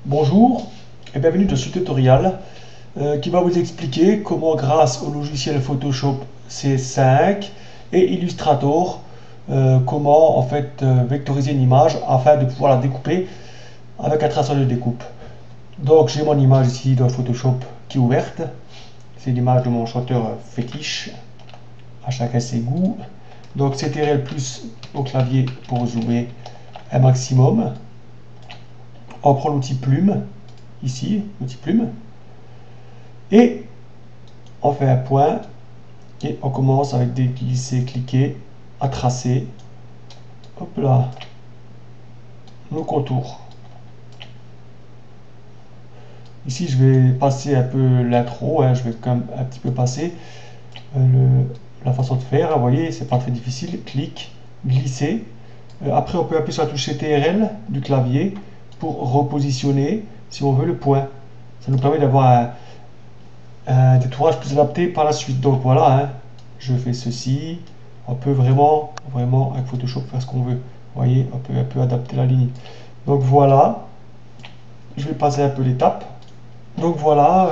Bonjour et bienvenue dans ce tutoriel qui va vous expliquer comment, grâce au logiciel Photoshop C5 et Illustrator, comment en fait vectoriser une image afin de pouvoir la découper avec un traceur de découpe. Donc j'ai mon image ici dans Photoshop qui est ouverte. C'est l'image de mon chanteur fétiche. À chacun ses goûts. Donc CTRL plus au clavier pour zoomer un maximum. On prend l'outil plume, ici, l'outil plume, et on fait un point, et on commence avec des glisser, cliquer, à tracer, hop là, nos contours. Ici, je vais passer un peu l'intro, hein, je vais quand même un petit peu passer la façon de faire, hein, vous voyez, c'est pas très difficile, clic, glisser. Après, on peut appuyer sur la touche CTRL du clavier pour repositionner, si on veut, le point. Ça nous permet d'avoir un détourage plus adapté par la suite. Donc voilà, hein, je fais ceci. On peut vraiment avec Photoshop faire ce qu'on veut. Vous voyez, on peut un peu adapter la ligne. Donc voilà, je vais passer un peu l'étape. Donc voilà,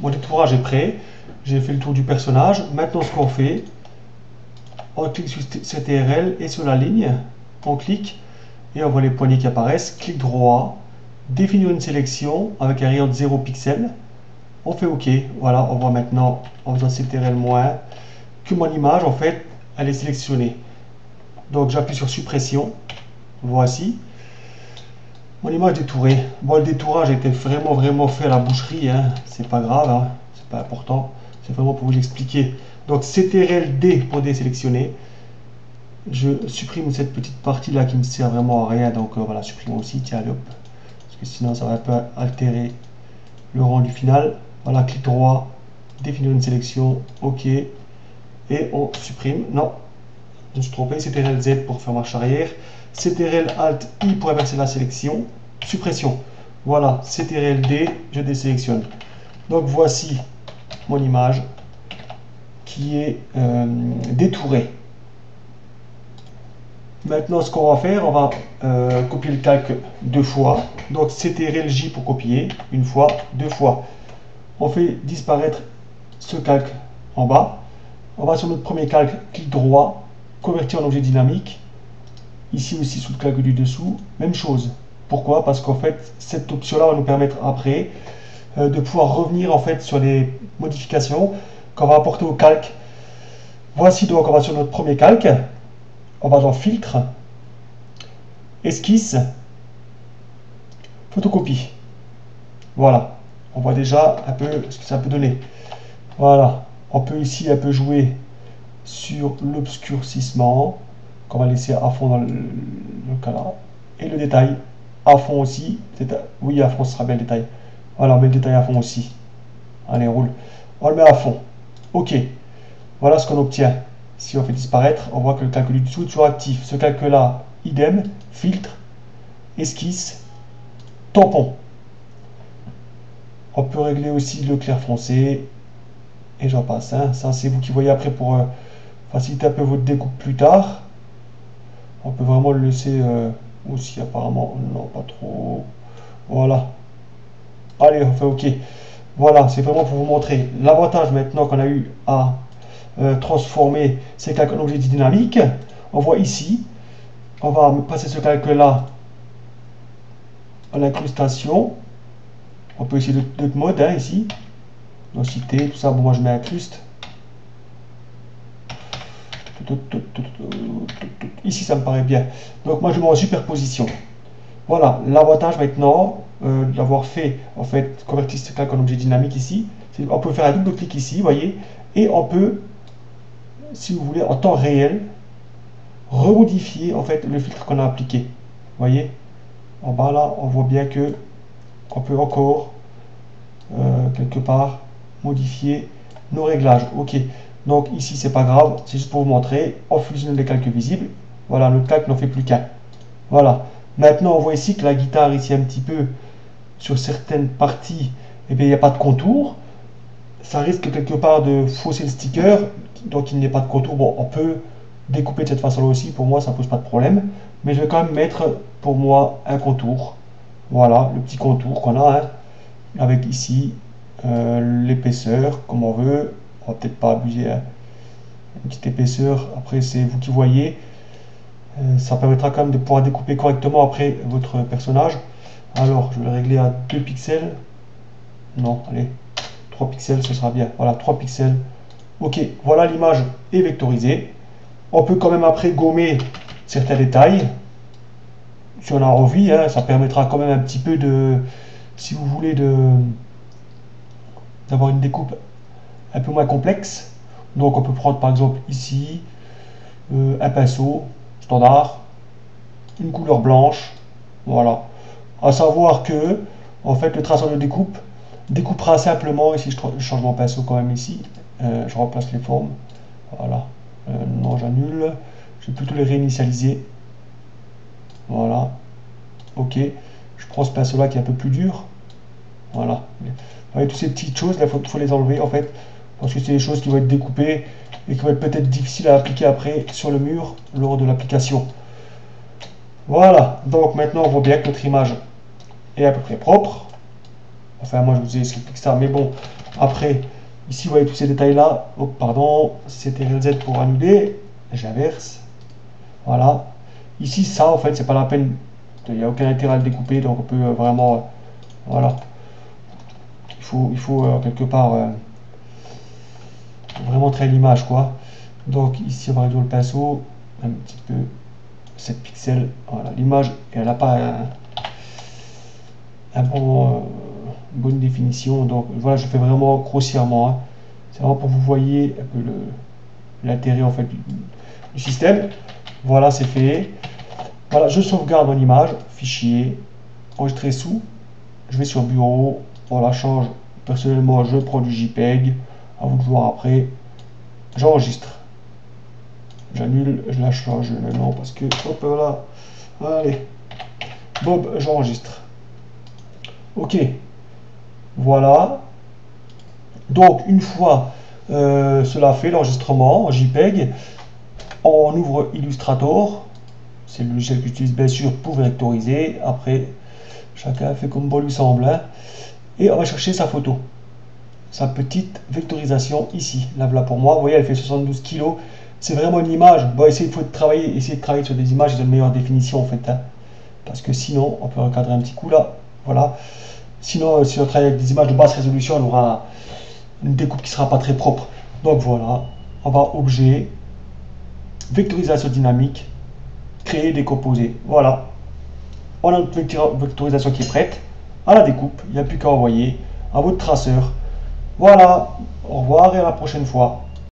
mon détourage est prêt. J'ai fait le tour du personnage. Maintenant, ce qu'on fait, on clique sur CTRL et sur la ligne, on clique et on voit les poignées qui apparaissent. Clic droit, définir une sélection avec un rayon de 0 pixel. On fait OK. Voilà, on voit maintenant en faisant CTRL- que mon image, en fait, elle est sélectionnée. Donc j'appuie sur suppression. Voici. Mon image détourée. Bon, le détourage était vraiment fait à la boucherie. Hein. C'est pas grave, hein. C'est pas important. C'est vraiment pour vous expliquer. Donc CTRL-D pour désélectionner. Je supprime cette petite partie là qui ne sert vraiment à rien. Donc voilà, supprime aussi. Tiens, hop. Parce que sinon ça va un peu altérer le rendu final. Voilà, clic droit, définir une sélection, OK, et on supprime. Non, je me suis trompé, CTRL Z pour faire marche arrière, CTRL Alt I pour inverser la sélection, suppression. Voilà, CTRL D, je désélectionne. Donc voici mon image qui est détourée. Maintenant, ce qu'on va faire, on va copier le calque deux fois. Donc CTRL J pour copier, une fois, deux fois. On fait disparaître ce calque en bas. On va sur notre premier calque, clic droit, convertir en objet dynamique. Ici aussi, sous le calque du dessous, même chose. Pourquoi? Parce qu'en fait, cette option-là va nous permettre après de pouvoir revenir en fait sur les modifications qu'on va apporter au calque. Voici donc, on va sur notre premier calque. On va dans Filtre, Esquisse, Photocopie. Voilà. On voit déjà un peu ce que ça peut donner. Voilà. On peut ici un peu jouer sur l'obscurcissement qu'on va laisser à fond dans le cas là. Et le détail à fond aussi. Oui, à fond, ce sera bien le détail. Voilà, on met le détail à fond aussi. Allez, roule. On le met à fond. OK. Voilà ce qu'on obtient. Si on fait disparaître, on voit que le calque du dessous est toujours actif. Ce calque-là, idem, filtre, esquisse, tampon. On peut régler aussi le clair foncé. Et j'en passe. Hein. Ça, c'est vous qui voyez après pour faciliter un peu votre découpe plus tard. On peut vraiment le laisser aussi apparemment. Non, pas trop. Voilà. Allez, on fait OK. Voilà, c'est vraiment pour vous montrer l'avantage maintenant qu'on a eu à transformer ces calques en objet dynamique. On voit ici, on va passer ce calque-là à l'incrustation. On peut essayer d'autres modes hein, ici. Densité, tout ça. Bon, moi je mets incruste. Ici, ça me paraît bien. Donc, moi je mets en superposition. Voilà, l'avantage maintenant d'avoir fait, en fait, convertir ce calque en objet dynamique ici, on peut faire un double clic ici, vous voyez, et on peut, si vous voulez, en temps réel, remodifier en fait le filtre qu'on a appliqué. Vous voyez, en bas là, on voit bien que on peut encore quelque part modifier nos réglages. OK, donc ici c'est pas grave, c'est juste pour vous montrer. On fusionne les calques visibles. Voilà, notre calque n'en fait plus qu'un. Voilà. Maintenant, on voit ici que la guitare, ici un petit peu, sur certaines parties, eh bien, il n'y a pas de contour. Ça risque quelque part de fausser le sticker, donc il n'y a pas de contour. Bon, on peut découper de cette façon-là aussi, pour moi, ça ne pose pas de problème. Mais je vais quand même mettre, pour moi, un contour. Voilà, le petit contour qu'on a, hein, avec ici l'épaisseur, comme on veut. On va peut-être pas abuser, hein. Une petite épaisseur, après c'est vous qui voyez. Ça permettra quand même de pouvoir découper correctement après votre personnage. Alors, je vais le régler à 2 pixels. Non, allez, 3 pixels, ce sera bien. Voilà, 3 pixels. Ok, voilà, l'image est vectorisée. On peut quand même après gommer certains détails. Si on a envie, hein, ça permettra quand même un petit peu de, si vous voulez, d'avoir une découpe un peu moins complexe. Donc on peut prendre par exemple ici un pinceau standard, une couleur blanche, voilà. À savoir que, en fait, le traceur de découpe découpera simplement, ici je change mon pinceau quand même ici, je remplace les formes, voilà. Non, j'annule, je vais plutôt les réinitialiser, voilà, ok. Je prends ce pinceau là qui est un peu plus dur, voilà. Vous voyez, toutes ces petites choses, il faut les enlever en fait, parce que c'est des choses qui vont être découpées et qui vont être peut-être difficiles à appliquer après sur le mur lors de l'application. Voilà, donc maintenant on voit bien que notre image est à peu près propre. Enfin, moi je vous ai expliqué ça, mais bon, après, ici vous voyez tous ces détails là. Oh, pardon, c'était RZ pour annuler, j'inverse. Voilà, ici ça en fait, c'est pas la peine, il n'y a aucun intérêt à le découper, donc on peut vraiment, voilà, il faut quelque part vraiment traiter l'image quoi. Donc ici on va réduire le pinceau un petit peu, 7 pixels, voilà, l'image elle n'a pas un bon, bonne définition, donc voilà, je fais vraiment grossièrement, hein. C'est vraiment pour que vous voyez un peu l'intérêt en fait du système. Voilà, c'est fait. Voilà, je sauvegarde mon image, fichier, enregistrer sous, je vais sur bureau, voilà, change, personnellement je prends du JPEG, à vous de voir après, j'enregistre, j'annule, je la change maintenant parce que, hop là, allez, Bob, j'enregistre. Ok, voilà. Donc une fois cela fait, l'enregistrement en JPEG, on ouvre Illustrator. C'est le logiciel que j'utilise bien sûr pour vectoriser. Après, chacun fait comme bon lui semble, hein. Et on va chercher sa photo. Sa petite vectorisation ici. Là, voilà pour moi. Vous voyez, elle fait 72 kg. C'est vraiment une image. Bon, essayez de travailler sur des images de meilleure définition en fait, hein. Parce que sinon, on peut recadrer un petit coup là. Voilà. Sinon, si on travaille avec des images de basse résolution, on aura une découpe qui sera pas très propre. Donc voilà, on va objet, vectorisation dynamique, créer, décomposer. Voilà, on a notre vectorisation qui est prête à la découpe. Il n'y a plus qu'à envoyer à votre traceur. Voilà, au revoir et à la prochaine fois.